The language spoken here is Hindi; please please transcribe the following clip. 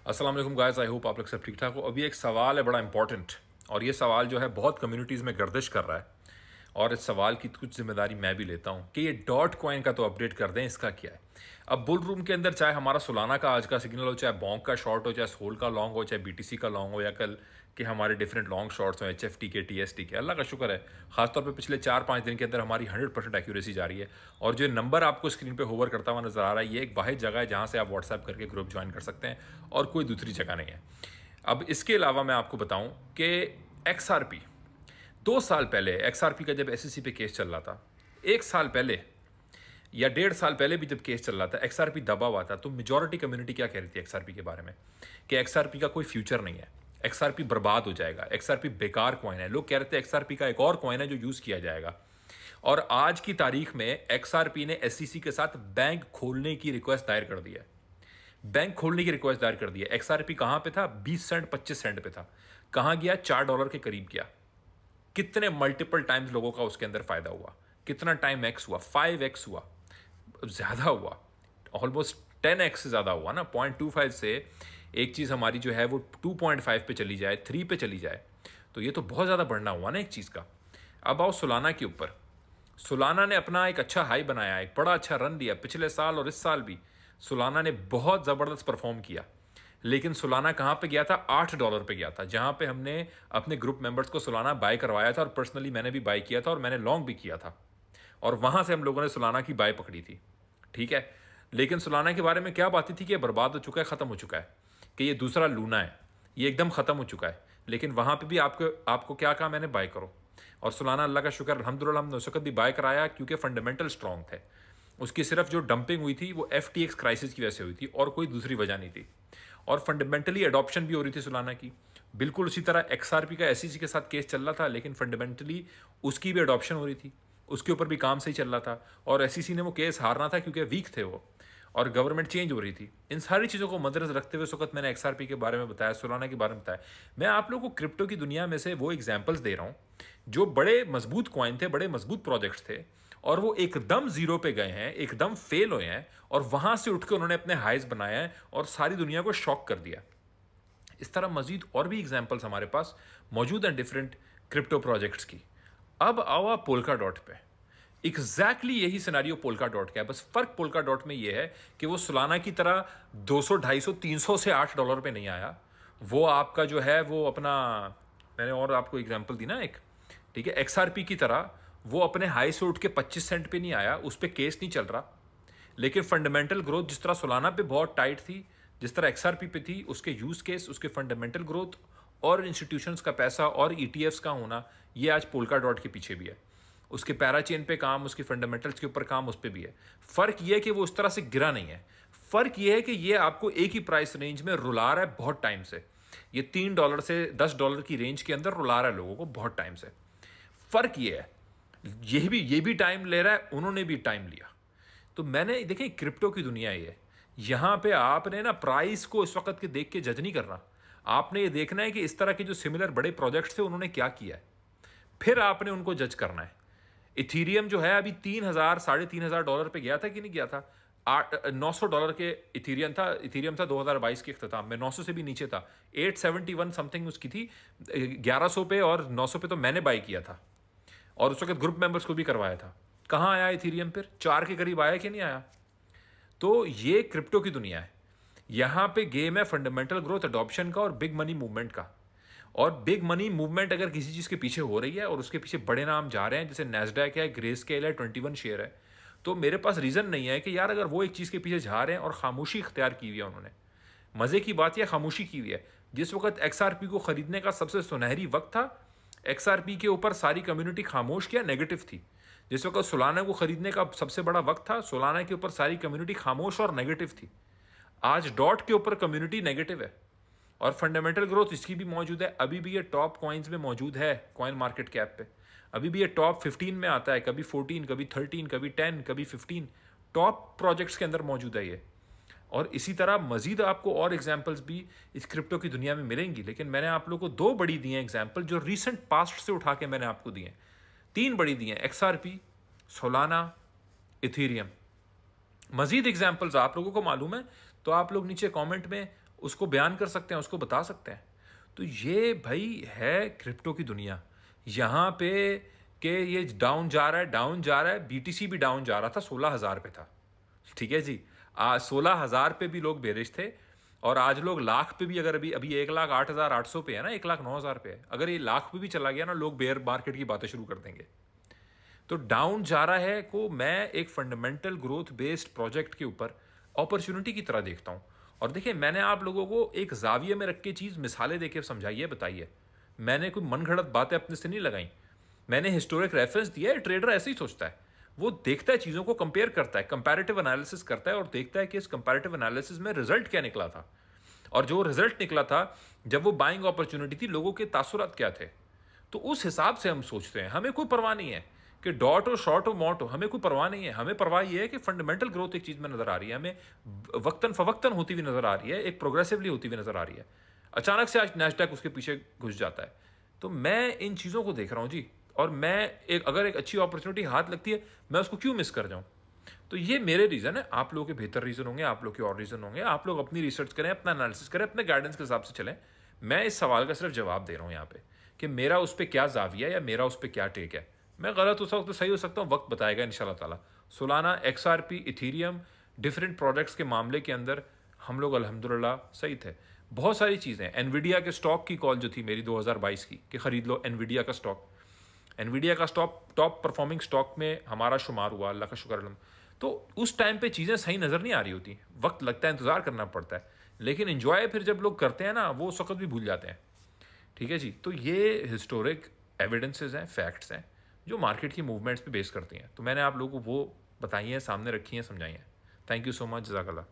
अस्सलाम वालेकुम गाइस, आई होप आप लोग सब ठीक ठाक हो। अभी एक सवाल है बड़ा इंपॉर्टेंट, और ये सवाल जो है बहुत कम्युनिटीज़ में गर्दिश कर रहा है, और इस सवाल की कुछ जिम्मेदारी मैं भी लेता हूँ कि ये डॉट कॉइन का तो अपडेट कर दें, इसका क्या है। अब बुल रूम के अंदर चाहे हमारा सोलाना का आज का सिग्नल हो, चाहे बॉन्क का शॉर्ट हो, चाहे सोल का लॉन्ग हो, चाहे बीटीसी का लॉन्ग हो, या कल के हमारे डिफरेंट लॉन्ग शॉर्ट्स हो, एचएफटी के, टीएसटी के, अल्लाह का शुक्र है खासतौर पे पिछले 4-5 दिन के अंदर हमारी 100% एक्यूरेसी जा रही है। और जो नंबर आपको स्क्रीन पे होवर करता हुआ नजर आ रहा है, ये एक वाहिद जगह है जहाँ से आप व्हाट्सएप करके ग्रुप ज्वाइन कर सकते हैं, और कोई दूसरी जगह नहीं है। अब इसके अलावा मैं आपको बताऊं कि एक्सआरपी 2 साल पहले, एक्सआरपी का जब एसईसी पे केस चल रहा था, 1 साल पहले या 1.5 साल पहले भी जब केस चल रहा था, एक्सआरपी दबा हुआ था, तो मेजॉरिटी कम्युनिटी क्या कह रही थी एक्सआरपी के बारे में कि एक्सआरपी का कोई फ्यूचर नहीं है, एक्सआरपी बर्बाद हो जाएगा, एक्सआरपी बेकार कॉइन है। लोग कह रहे थे एक्सआरपी का एक और कॉइन है जो यूज किया जाएगा। और आज की तारीख में एक्सआरपी ने एसईसी के साथ बैंक खोलने की रिक्वेस्ट दायर कर दी है। बैंक खोलने की रिक्वेस्ट दायर कर दी है। एक्सआरपी कहां पे था? 20 सेंट 25 सेंट पे था। कहां गया? $4 के करीब गया। कितने मल्टीपल टाइम्स लोगों का उसके अंदर फायदा हुआ? कितना टाइम एक्स हुआ? 5x हुआ, ज्यादा हुआ, ऑलमोस्ट 10x से ज्यादा हुआ ना। 0.25 से एक चीज हमारी जो है वो 2.5 पे चली जाए, 3 पे चली जाए, तो ये तो बहुत ज्यादा बढ़ना हुआ ना एक चीज का। अब आओ सोलाना के ऊपर। सोलाना ने अपना एक अच्छा हाई बनाया, एक बड़ा अच्छा रन दिया पिछले साल, और इस साल भी सोलाना ने बहुत ज़बरदस्त परफॉर्म किया। लेकिन सोलाना कहाँ पे गया था? $8 पे गया था, जहाँ पे हमने अपने ग्रुप मेंबर्स को सोलाना बाय करवाया था, और पर्सनली मैंने भी बाय किया था, और मैंने लॉन्ग भी किया था, और वहाँ से हम लोगों ने सोलाना की बाय पकड़ी थी। ठीक है, लेकिन सोलाना के बारे में क्या बात थी कि ये बर्बाद हो चुका है, ख़त्म हो चुका है, कि ये दूसरा लूना है, ये एकदम ख़त्म हो चुका है। लेकिन वहाँ पे भी आपको क्या कहा मैंने? बाय करो। और सोलाना अल्लाह का शुक्र अल्हम्दुलिल्लाह हमने उस वक्त भी बाय कराया, क्योंकि फंडामेंटल स्ट्रॉन्ग थे। उसकी सिर्फ जो डंपिंग हुई थी वो FTX क्राइसिस की वजह से हुई थी, और कोई दूसरी वजह नहीं थी। और फंडामेंटली अडॉप्शन भी हो रही थी सोलाना की, बिल्कुल उसी तरह XRP का SEC के साथ केस चल रहा था, लेकिन फंडामेंटली उसकी भी अडॉप्शन हो रही थी, उसके ऊपर भी काम सही चल रहा था, और SEC ने वो केस हारना था क्योंकि वीक थे वो, और गवर्नमेंट चेंज हो रही थी। इन सारी चीज़ों को मद्देनजर रखते हुए उस वक्त मैंने XRP के बारे में बताया, सोलाना के बारे में बताया। मैं आप लोगों को क्रिप्टो की दुनिया में से वो एग्जाम्पल्स दे रहा हूँ जो बड़े मजबूत कॉइन थे, बड़े मजबूत प्रोजेक्ट्स थे, और वो एकदम जीरो पे गए हैं, एकदम फेल हुए हैं, और वहां से उठ के उन्होंने अपने हाइज बनाया है और सारी दुनिया को शॉक कर दिया। इस तरह मजीद और भी एग्जाम्पल्स हमारे पास मौजूद हैं डिफरेंट क्रिप्टो प्रोजेक्ट्स की। अब आओ आप पोल्का डॉट पे। एग्जैक्टली यही सिनारियो पोल्का डॉट का है, बस फर्क पोल्का डॉट में यह है कि वो सोलाना की तरह 200, 250, 300 से $8 पे नहीं आया। वो आपका जो है वो अपना, मैंने और आपको एग्जांपल दी ना एक, ठीक है, XRP की तरह वो अपने हाई से उठ के 25 सेंट पे नहीं आया, उस पर केस नहीं चल रहा। लेकिन फंडामेंटल ग्रोथ जिस तरह सोलाना पे बहुत टाइट थी, जिस तरह XRP पे थी, उसके यूज केस, उसके फंडामेंटल ग्रोथ, और इंस्टीट्यूशंस का पैसा और ETFs का होना, ये आज पोल्का डॉट के पीछे भी है। उसके पैराचेन पे काम, उसकी फंडामेंटल्स के ऊपर काम, उस पर भी है। फर्क ये है कि वो उस तरह से गिरा नहीं है। फर्क ये है कि ये आपको एक ही प्राइस रेंज में रुला रहा है बहुत टाइम से। ये $3 से $10 की रेंज के अंदर रुला रहा है लोगों को बहुत टाइम से। फर्क ये है, ये भी टाइम ले रहा है, उन्होंने भी टाइम लिया। तो मैंने देखिए, क्रिप्टो की दुनिया ये, यहां पे आपने ना प्राइस को इस वक्त के देख के जज नहीं करना। आपने ये देखना है कि इस तरह के जो सिमिलर बड़े प्रोजेक्ट्स थे उन्होंने क्या किया है, फिर आपने उनको जज करना है। इथीरियम जो है अभी 3,000 $3,500 पे गया था कि नहीं गया था? $900 के इथीरियम था 2022 के अख्ताम में, 900 से भी नीचे था, 871 समथिंग उसकी थी। 1100 पे और 900 पे तो मैंने बाई किया था, और उस वक्त ग्रुप मेंबर्स को भी करवाया था। कहाँ आया इथीरियम? फिर 4 के करीब आया कि नहीं आया? तो ये क्रिप्टो की दुनिया है। यहां पे गेम है फंडामेंटल ग्रोथ अडॉप्शन का और बिग मनी मूवमेंट का। और बिग मनी मूवमेंट अगर किसी चीज के पीछे हो रही है और उसके पीछे बड़े नाम जा रहे हैं, जैसे नैस्डैक है, ग्रेस्केल है, 21 शेयर है, तो मेरे पास रीजन नहीं है कि यार अगर वो एक चीज के पीछे जा रहे हैं और खामोशी इख्तियार की हुई है उन्होंने, मजे की बात यह खामोशी की हुई है। जिस वक्त XRP को खरीदने का सबसे सुनहरी वक्त था, XRP के ऊपर सारी कम्युनिटी खामोश क्या नेगेटिव थी। जिस वक्त सोलाना को खरीदने का सबसे बड़ा वक्त था, सोलाना के ऊपर सारी कम्युनिटी खामोश और नेगेटिव थी। आज डॉट के ऊपर कम्युनिटी नेगेटिव है, और फंडामेंटल ग्रोथ इसकी भी मौजूद है। अभी भी ये टॉप कॉइन्स में मौजूद है, कॉइन मार्केट कैप पे अभी भी ये टॉप 15 में आता है, कभी 14, कभी 13, कभी 10, कभी 15 टॉप प्रोजेक्ट्स के अंदर मौजूद है ये। और इसी तरह मजीद आपको और एग्जाम्पल्स भी इस क्रिप्टो की दुनिया में मिलेंगी, लेकिन मैंने आप लोगों को 2 बड़ी दी हैं एग्जाम्पल, जो रिसेंट पास्ट से उठा के मैंने आपको दिए हैं। 3 बड़ी दी हैं, XRP, सोलाना, इथीरियम। मजीद एग्जाम्पल्स आप लोगों को मालूम है तो आप लोग नीचे कमेंट में उसको बयान कर सकते हैं, उसको बता सकते हैं। तो ये भाई है क्रिप्टो की दुनिया। यहाँ पे कि ये डाउन जा रहा है, डाउन जा रहा है। बीटीसी भी डाउन जा रहा था, 16,000 पे था, ठीक है जी। 16,000 पे भी लोग बेरिश थे, और आज लोग लाख पे भी, अगर अभी अभी 1,08,800 पे है ना, 1,09,000 पे है, अगर ये लाख पे भी चला गया ना, लोग बेयर मार्केट की बातें शुरू कर देंगे। तो डाउन जा रहा है को मैं एक फंडामेंटल ग्रोथ बेस्ड प्रोजेक्ट के ऊपर अपॉर्चुनिटी की तरह देखता हूँ। और देखिए, मैंने आप लोगों को एक जाविये में रख के चीज़ मिसालें देके समझाइए, बताइए। मैंने कोई मन घड़त बातें अपने से नहीं लगाई, मैंने हिस्टोरिक रेफरेंस दिया है। ट्रेडर ऐसे ही सोचता है, वो देखता है, चीज़ों को कंपेयर करता है, कंपैरेटिव एनालिसिस करता है, और देखता है कि इस कंपैरेटिव एनालिसिस में रिजल्ट क्या निकला था, और जो रिजल्ट निकला था जब वो बाइंग अपॉर्चुनिटी थी, लोगों के तासुरात क्या थे। तो उस हिसाब से हम सोचते हैं। हमें कोई परवाह नहीं है कि डॉट हो, शॉर्ट हो, मॉट हो, हमें कोई परवाह नहीं है। हमें परवाह ये है कि फंडामेंटल ग्रोथ एक चीज़ में नज़र आ रही है, हमें वक्तन फवक्तन होती हुई नज़र आ रही है, एक प्रोग्रेसिवली होती हुई नज़र आ रही है। अचानक से आज नैस्डैक उसके पीछे घुस जाता है। तो मैं इन चीज़ों को देख रहा हूँ जी, और मैं अगर एक अच्छी अपॉर्चुनिटी हाथ लगती है, मैं उसको क्यों मिस कर जाऊँ। तो ये मेरे रीज़न है। आप लोगों के बेहतर रीज़न होंगे, आप लोग के और रीज़न होंगे। आप लोग अपनी रिसर्च करें, अपना एनालिसिस करें, अपने गाइडेंस के हिसाब से चलें। मैं इस सवाल का सिर्फ जवाब दे रहा हूँ यहाँ पे कि मेरा उस पर क्या जाविया है या मेरा उस पर क्या टेक है। मैं गलत हो सकता हूँ, सही हो सकता हूँ, वक्त बताएगा इंशाल्लाह ताला। Solana XRP, Ethereum, different products के मामले के अंदर हम लोग अल्हम्दुलिल्लाह सही थे। बहुत सारी चीज़ें, एनवीडिया के स्टॉक की कॉल जो थी मेरी 2022 की कि ख़रीद लो एनवीडिया का स्टॉक। एनवीडिया का स्टॉक टॉप परफॉर्मिंग स्टॉक में हमारा शुमार हुआ, अल्लाह का शुक्र अलहम्द। तो उस टाइम पे चीज़ें सही नज़र नहीं आ रही होती, वक्त लगता है, इंतज़ार करना पड़ता है, लेकिन इन्जॉय फिर जब लोग करते हैं ना, वो उस वक्त भी भूल जाते हैं। ठीक है जी। तो ये हिस्टोरिक एविडेंसेस हैं, फैक्ट्स हैं, जो मार्केट की मूवमेंट्स पे बेस करती हैं। तो मैंने आप लोगों को वो बताई हैं, सामने रखी हैं, समझाई हैं। थैंक यू सो मच, जज़ाकल्लाह।